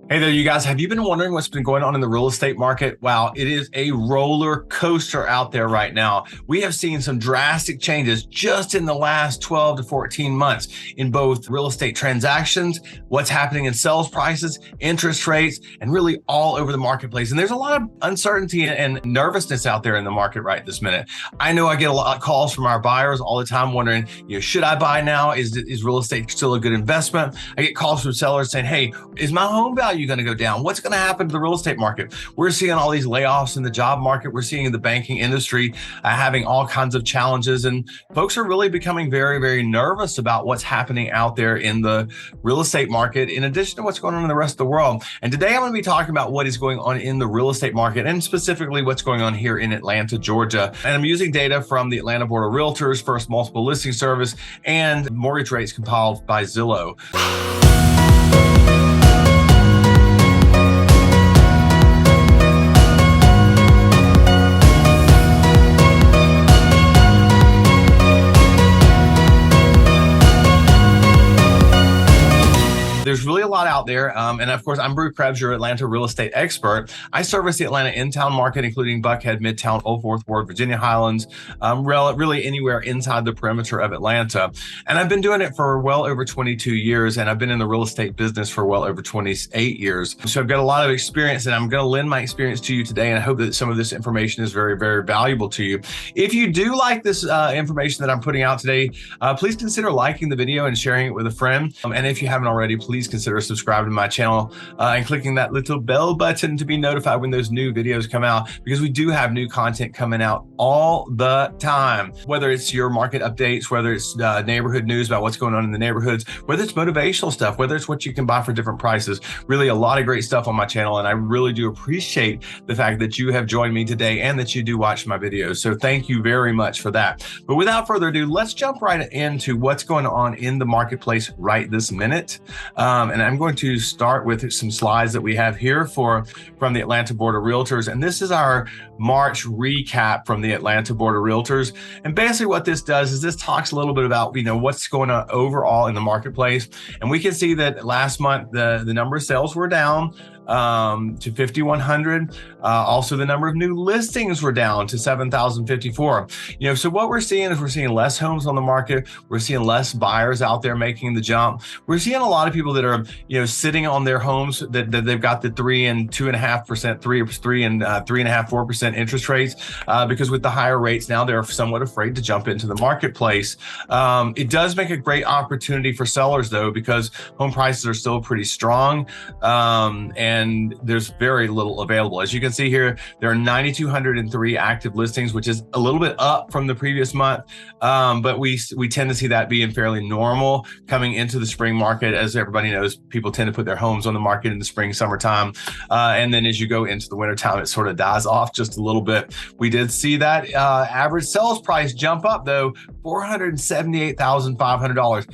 Hey there, you guys. Have you been wondering what's been going on in the real estate market? Wow, it is a roller coaster out there right now. We have seen some drastic changes just in the last 12 to 14 months in both real estate transactions, what's happening in sales prices, interest rates, and really all over the marketplace. And there's a lot of uncertainty and nervousness out there in the market right this minute. I know I get a lot of calls from our buyers all the time wondering, should I buy now? Is real estate still a good investment? I get calls from sellers saying, hey, is my home value going to go down? What's going to happen to the real estate market? We're seeing all these layoffs in the job market. We're seeing the banking industry having all kinds of challenges, and folks are really becoming very, very nervous about what's happening out there in the real estate market, in addition to what's going on in the rest of the world. And today I'm going to be talking about what is going on in the real estate market, and specifically what's going on here in Atlanta, Georgia. And I'm using data from the Atlanta Border Realtors, First Multiple Listing Service, and mortgage rates compiled by Zillow. There's really a lot out there. And of course, I'm Bru Krebs, your Atlanta real estate expert. I service the Atlanta in-town market, including Buckhead, Midtown, Old Fourth Ward, Virginia Highlands, really anywhere inside the perimeter of Atlanta. And I've been doing it for well over 22 years, and I've been in the real estate business for well over 28 years. So I've got a lot of experience, and I'm going to lend my experience to you today, and I hope that some of this information is very, very valuable to you. If you do like this information that I'm putting out today, please consider liking the video and sharing it with a friend. And if you haven't already, please consider subscribing to my channel and clicking that little bell button to be notified when those new videos come out, because we do have new content coming out all the time. Whether it's your market updates, whether it's neighborhood news about what's going on in the neighborhoods, whether it's motivational stuff, whether it's what you can buy for different prices, really a lot of great stuff on my channel. And I really do appreciate the fact that you have joined me today and that you do watch my videos. So thank you very much for that. But without further ado, let's jump right into what's going on in the marketplace right this minute. And I'm going to start with some slides that we have here from the Atlanta Border Realtors. And this is our March recap from the Atlanta Border Realtors. And basically what this does is this talks a little bit about, what's going on overall in the marketplace. And we can see that last month, the number of sales were down to 5,100. Also, the number of new listings were down to 7,054. So what we're seeing is we're seeing less homes on the market. We're seeing less buyers out there making the jump. We're seeing a lot of people that are, sitting on their homes that they've got the 3 and 2.5%, 3 and 3.5%, 4% interest rates, because with the higher rates now, they're somewhat afraid to jump into the marketplace. It does make a great opportunity for sellers though, because home prices are still pretty strong. And there's very little available. As you can see here, there are 9,203 active listings, which is a little bit up from the previous month. But we tend to see that being fairly normal coming into the spring market. As everybody knows, people tend to put their homes on the market in the spring, summertime. And then as you go into the wintertime, it sort of dies off just a little bit. We did see that average sales price jump up though, $478,500.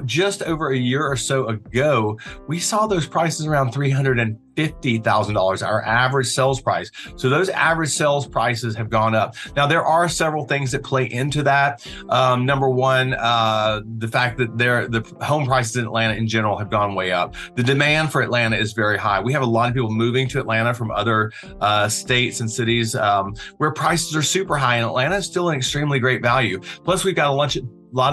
Just over a year or so ago, we saw those prices around $350,000, our average sales price. So those average sales prices have gone up. Now, there are several things that play into that. Number one, the fact that the home prices in Atlanta in general have gone way up. The demand for Atlanta is very high. We have a lot of people moving to Atlanta from other states and cities where prices are super high, and Atlanta is still an extremely great value. Plus, we've got a lot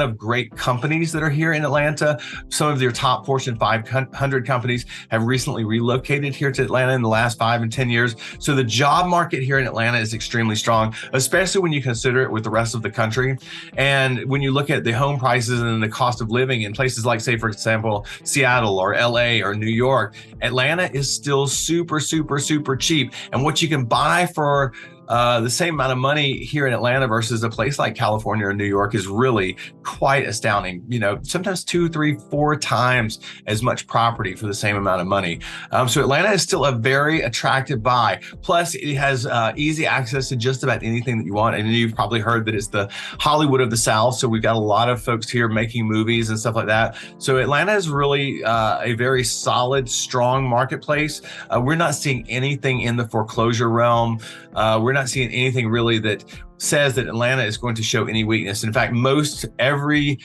of great companies that are here in Atlanta. Some of their top Fortune 500 companies have recently relocated here to Atlanta in the last 5 and 10 years. So the job market here in Atlanta is extremely strong, especially when you consider it with the rest of the country. And when you look at the home prices and the cost of living in places like, say, for example, Seattle or LA or New York, Atlanta is still super, super, super cheap. And what you can buy for the same amount of money here in Atlanta versus a place like California or New York is really quite astounding. Sometimes 2, 3, 4 times as much property for the same amount of money. So Atlanta is still a very attractive buy. Plus, it has easy access to just about anything that you want. And you've probably heard that it's the Hollywood of the South. So we've got a lot of folks here making movies and stuff like that. So Atlanta is really a very solid, strong marketplace. We're not seeing anything in the foreclosure realm. We're not seeing anything really that says that Atlanta is going to show any weakness. In fact, most every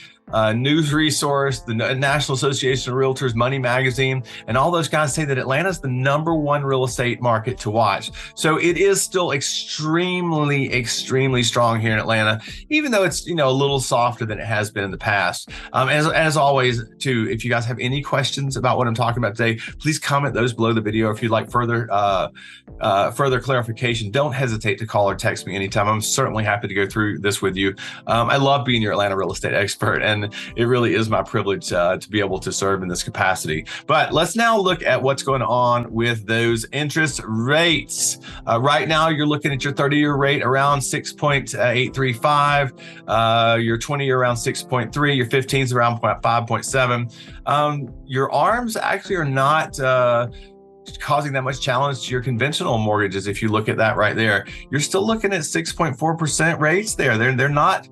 news resource, the National Association of Realtors, Money Magazine, and all those guys say that Atlanta is the #1 real estate market to watch. So it is still extremely, extremely strong here in Atlanta, even though it's, a little softer than it has been in the past. As always, too, if you guys have any questions about what I'm talking about today, please comment those below the video. If you'd like further clarification, don't hesitate to call or text me anytime. I'm certainly happy to go through this with you. I love being your Atlanta real estate expert, and it really is my privilege to be able to serve in this capacity. But let's now look at what's going on with those interest rates. Right now, you're looking at your 30-year rate around 6.835, your 20-year around 6.3, your 15s around 5.7. Your ARMs actually are not causing that much challenge to your conventional mortgages. If you look at that right there, you're still looking at 6.4% rates there. They're not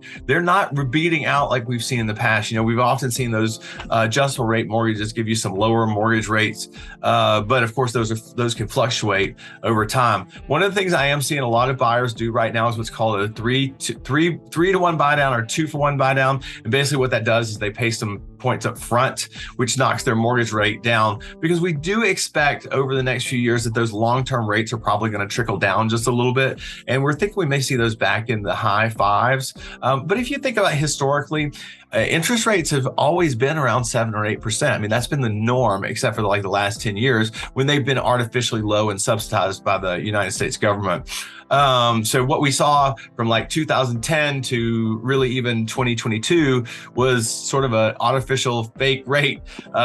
beating out like we've seen in the past. We've often seen those adjustable rate mortgages give you some lower mortgage rates, but of course those can fluctuate over time. One of the things I am seeing a lot of buyers do right now is what's called a 3-to-1 buy down or 2-for-1 buy down, and basically what that does is they pay some points up front, which knocks their mortgage rate down, because we do expect over the next few years that those long-term rates are probably going to trickle down just a little bit, and we're thinking we may see those back in the high 5s. But if you think about historically, interest rates have always been around 7 or 8%. I mean, that's been the norm, except for the last 10 years when they've been artificially low and subsidized by the United States government. So what we saw from 2010 to really even 2022 was sort of an artificial fake rate.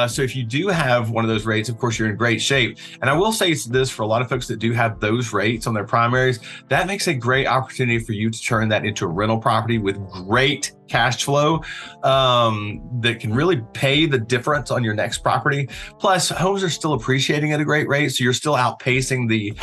So if you do have one of those rates, of course, you're in great shape. And I will say this for a lot of folks that do have those rates on their primaries, that makes a great opportunity for you to turn that into a rental property with great cash flow that can really pay the difference on your next property. Plus, homes are still appreciating at a great rate, so you're still outpacing the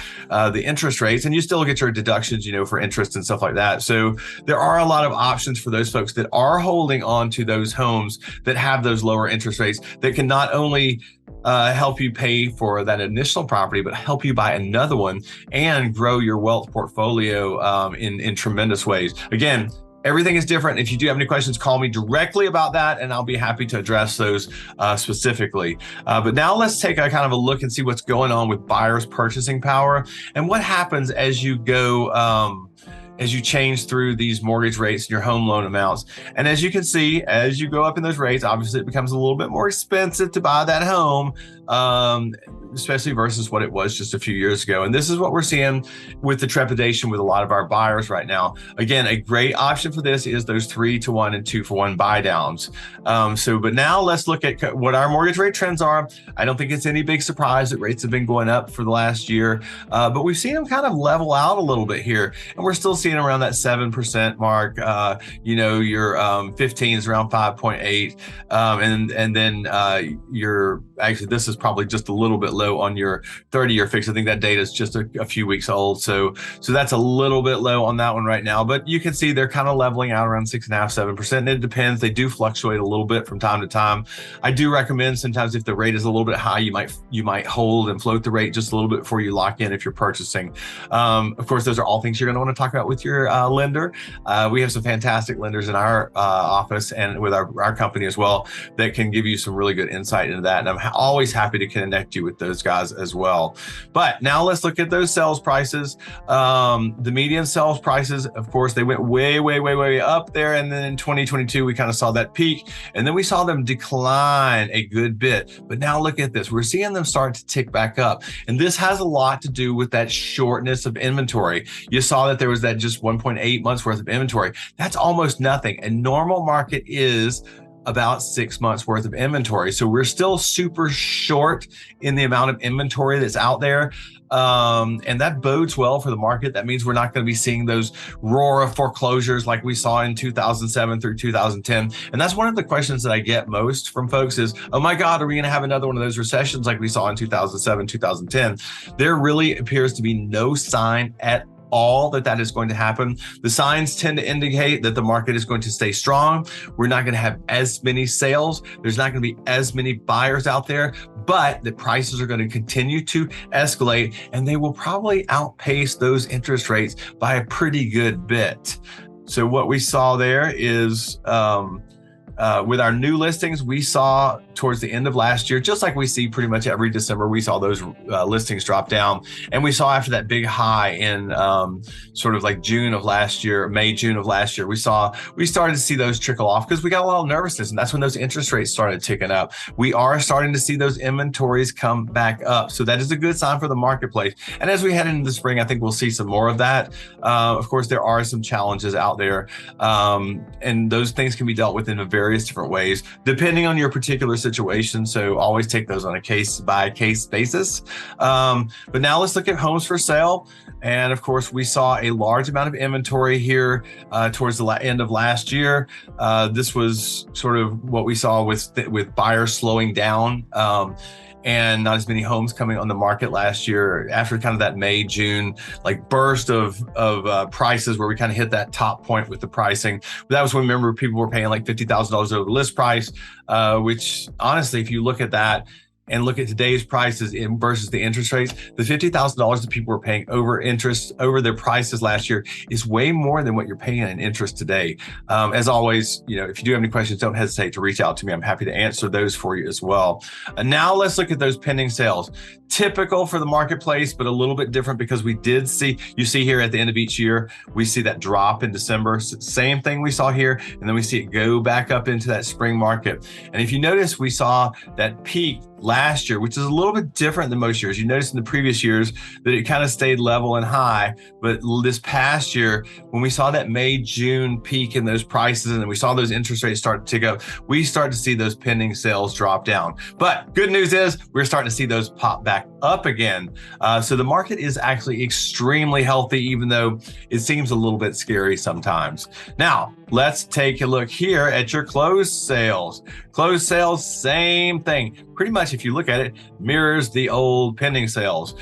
interest rates, and you still get your deductions, for interest and stuff like that. So there are a lot of options for those folks that are holding on to those homes that have those lower interest rates that can not only help you pay for that initial property, but help you buy another one and grow your wealth portfolio in tremendous ways. Again, everything is different. If you do have any questions, call me directly about that, and I'll be happy to address those specifically. But now let's take a kind of a look and see what's going on with buyers' purchasing power and what happens as you go as you change through these mortgage rates and your home loan amounts. And as you can see, as you go up in those rates, obviously it becomes a little bit more expensive to buy that home, especially versus what it was just a few years ago. And this is what we're seeing with the trepidation with a lot of our buyers right now. Again, a great option for this is those 3-to-1 and 2-for-1 buy downs. But now let's look at what our mortgage rate trends are. I don't think it's any big surprise that rates have been going up for the last year, but we've seen them kind of level out a little bit here, and we're still seeing around that 7% mark. Your 15 is around 5.8, and then actually this is probably just a little bit low on your 30-year fix. I think that data is just a few weeks old, so that's a little bit low on that one right now. But you can see they're kind of leveling out around 6.5–7%. And it depends; they do fluctuate a little bit from time to time. I do recommend sometimes if the rate is a little bit high, you might hold and float the rate just a little bit before you lock in if you're purchasing. Of course, those are all things you're going to want to talk about with your lender. We have some fantastic lenders in our office and with our company as well that can give you some really good insight into that. And I'm always happy to connect you with those guys as well. But now let's look at those sales prices. The median sales prices, of course, they went way, way, way, way up there. And then in 2022, we kind of saw that peak, and then we saw them decline a good bit. But now look at this. We're seeing them start to tick back up. And this has a lot to do with that shortness of inventory. You saw that there was that just 1.8 months worth of inventory. That's almost nothing. A normal market is about 6 months worth of inventory. So we're still super short in the amount of inventory that's out there. And that bodes well for the market. That means we're not going to be seeing those roar of foreclosures like we saw in 2007 through 2010. And that's one of the questions that I get most from folks is, oh my God, are we going to have another one of those recessions like we saw in 2007, 2010? There really appears to be no sign at all that is going to happen. The signs tend to indicate that the market is going to stay strong. We're not going to have as many sales. There's not going to be as many buyers out there, but the prices are going to continue to escalate, and they will probably outpace those interest rates by a pretty good bit. So what we saw there is With our new listings, we saw towards the end of last year, just like we see pretty much every December, we saw those listings drop down. And we saw after that big high in sort of like June of last year, May, June of last year, we started to see those trickle off because we got a lot of nervousness. And that's when those interest rates started ticking up. We are starting to see those inventories come back up. So that is a good sign for the marketplace. And as we head into the spring, I think we'll see some more of that. Of course, there are some challenges out there. And those things can be dealt with in various different ways, depending on your particular situation. So always take those on a case by case basis. But now let's look at homes for sale. And of course, we saw a large amount of inventory here towards the end of last year. This was sort of what we saw with buyers slowing down. And not as many homes coming on the market last year after kind of that May, June, like burst of prices where we kind of hit that top point with the pricing. But that was when, remember, people were paying like $50,000 over the list price, which honestly, if you look at that, and look at today's prices versus the interest rates, the $50,000 that people were paying over their prices last year is way more than what you're paying in interest today. As always, if you do have any questions, don't hesitate to reach out to me. I'm happy to answer those for you as well. And now let's look at those pending sales. Typical for the marketplace, but a little bit different because you see here at the end of each year, we see that drop in December. Same thing we saw here, and then we see it go back up into that spring market. And if you notice, we saw that peak last year, which is a little bit different than most years. You notice in the previous years that it kind of stayed level and high, but this past year, when we saw that May, June peak in those prices, and then we saw those interest rates start to tick up, we start to see those pending sales drop down. But good news is we're starting to see those pop back up again. So the market is actually extremely healthy, even though it seems a little bit scary sometimes. Now, let's take a look here at your closed sales. Closed sales, same thing. Pretty much, if you look at it, mirrors the old pending sales.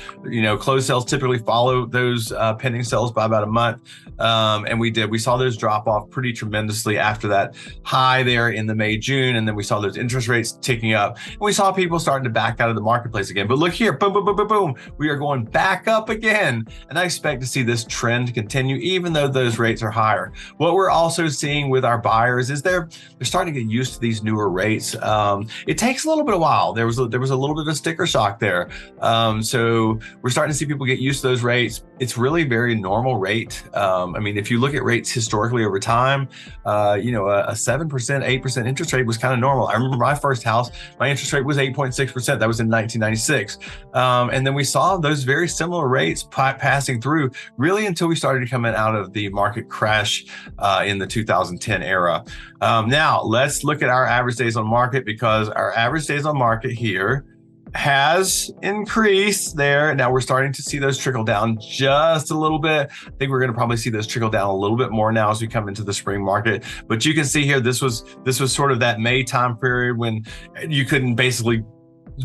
Closed sales typically follow those pending sales by about a month. And we saw those drop off pretty tremendously after that high there in the May, June. And then we saw those interest rates ticking up. And we saw people starting to back out of the marketplace again. But look here, boom, boom, boom, boom, boom. We are going back up again. And I expect to see this trend continue, even though those rates are higher. What we're also seeing with our buyers is they're starting to get used to these newer rates. It takes a little bit of a while. There was a little bit of sticker shock there. So we're starting to see people get used to those rates. It's really very normal rate. If you look at rates historically over time, a 7%, 8% interest rate was kind of normal. I remember my first house, my interest rate was 8.6%. That was in 1996. And then we saw those very similar rates passing through really until we started coming out of the market crash in the 2010 era. Now let's look at our average days on market, because our average days on market here has increased there. Now we're starting to see those trickle down just a little bit. I think we're going to probably see those trickle down a little bit more now as we come into the spring market. But you can see here, this was sort of that May time period when you couldn't basically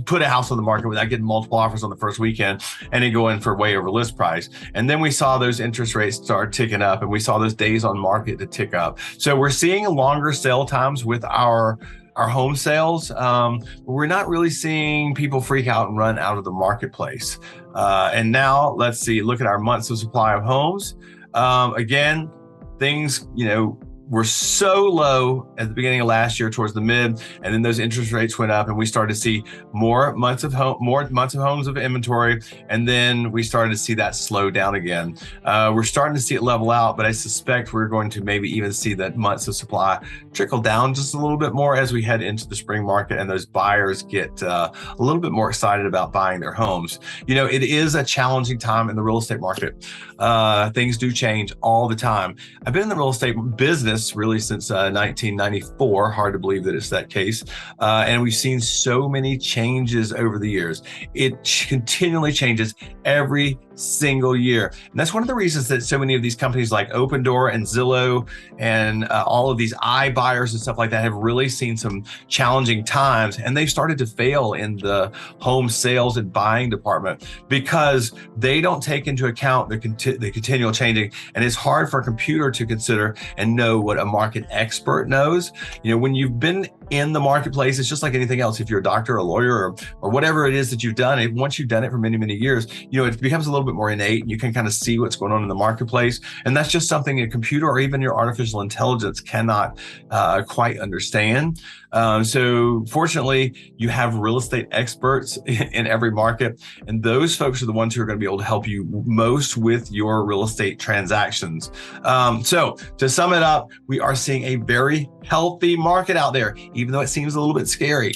put a house on the market without getting multiple offers on the first weekend and then go in for way over list price. And then we saw those interest rates start ticking up, and we saw those days on market to tick up. So we're seeing longer sale times with our home sales. We're not really seeing people freak out and run out of the marketplace. And now let's look at our months of supply of homes. Again, things, were so low at the beginning of last year towards the mid, and then those interest rates went up, and we started to see more months of homes of inventory, and then we started to see that slow down again. We're starting to see it level out, but I suspect we're going to maybe even see that months of supply trickle down just a little bit more as we head into the spring market, and those buyers get a little bit more excited about buying their homes. It is a challenging time in the real estate market. Things do change all the time. I've been in the real estate business really since 1994. Hard to believe that it's that case. And we've seen so many changes over the years. It continually changes every single year. And that's one of the reasons that so many of these companies like Opendoor and Zillow and all of these iBuyers and stuff like that have really seen some challenging times, and they've started to fail in the home sales and buying department because they don't take into account the continual changing. And it's hard for a computer to consider and know what a market expert knows. When you've been in the marketplace. It's just like anything else. If you're a doctor, a lawyer, or whatever it is that you've done, once you've done it for many, many years, it becomes a little bit more innate, and you can kind of see what's going on in the marketplace. And that's just something a computer or even your artificial intelligence cannot quite understand. So fortunately, you have real estate experts in every market, and those folks are the ones who are going to be able to help you most with your real estate transactions. So to sum it up, we are seeing a very healthy market out there, even though it seems a little bit scary.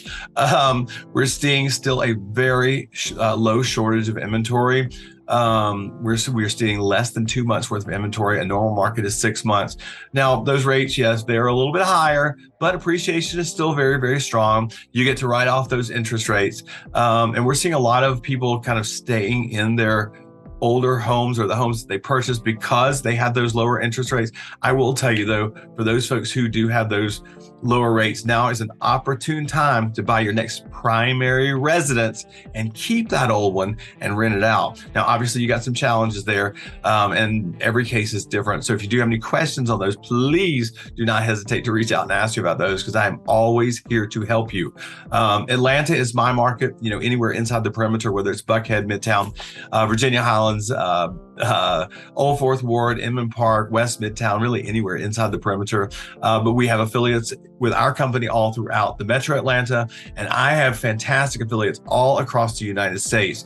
We're seeing still a very low shortage of inventory. We're seeing less than 2 months worth of inventory. A normal market is 6 months. Now, those rates, yes, they're a little bit higher, but appreciation is still very, very strong. You get to write off those interest rates. And we're seeing a lot of people kind of staying in their older homes or the homes that they purchased because they had those lower interest rates. I will tell you though, for those folks who do have those lower rates, now is an opportune time to buy your next primary residence and keep that old one and rent it out. Now, obviously you got some challenges there, and every case is different. So if you do have any questions on those, please do not hesitate to reach out and ask you about those, because I am always here to help you. Atlanta is my market, anywhere inside the perimeter, whether it's Buckhead, Midtown, Virginia Highlands, Old Fourth Ward, Inman Park, West Midtown, really anywhere inside the perimeter. But we have affiliates with our company all throughout the Metro Atlanta, and I have fantastic affiliates all across the United States.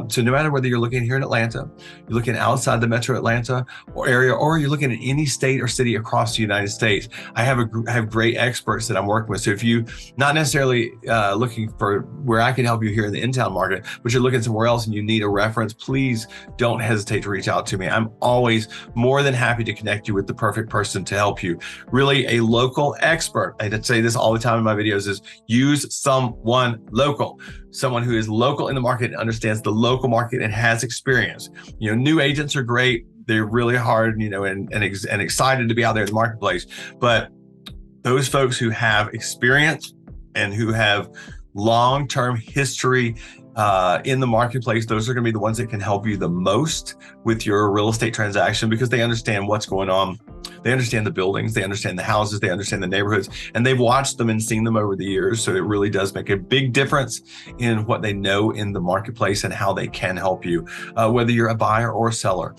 So no matter whether you're looking here in Atlanta, you're looking outside the Metro Atlanta or area, or you're looking at any state or city across the United States, I have great experts that I'm working with. So if you not necessarily looking for where I can help you here in the in-town market, but you're looking somewhere else and you need a reference, please don't hesitate to reach out to me. I'm always more than happy to connect you with the perfect person to help you. Really a local expert. I say this all the time in my videos, is use someone local, someone who is local in the market and understands the local market and has experience. New agents are great. They're really hard, and excited to be out there in the marketplace. But those folks who have experience and who have long-term history in the marketplace, those are going to be the ones that can help you the most with your real estate transaction, because they understand what's going on. They understand the buildings, they understand the houses, they understand the neighborhoods, and they've watched them and seen them over the years. So it really does make a big difference in what they know in the marketplace and how they can help you, whether you're a buyer or a seller.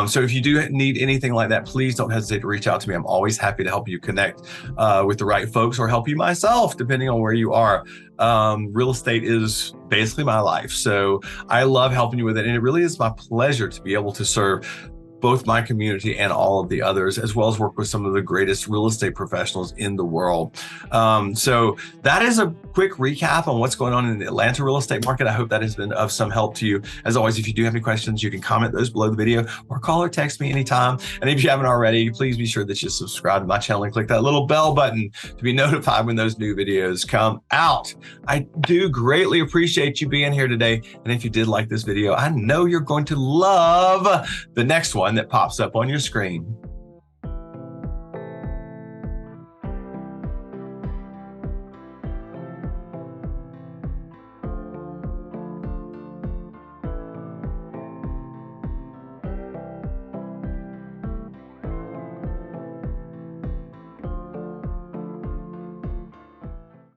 So if you do need anything like that, please don't hesitate to reach out to me. I'm always happy to help you connect with the right folks, or help you myself, depending on where you are. Real estate is basically my life. So I love helping you with it. And it really is my pleasure to be able to serve both my community and all of the others, as well as work with some of the greatest real estate professionals in the world. So that is a quick recap on what's going on in the Atlanta real estate market. I hope that has been of some help to you. As always, if you do have any questions, you can comment those below the video, or call or text me anytime. And if you haven't already, please be sure that you subscribe to my channel and click that little bell button to be notified when those new videos come out. I do greatly appreciate you being here today. And if you did like this video, I know you're going to love the next one that pops up on your screen.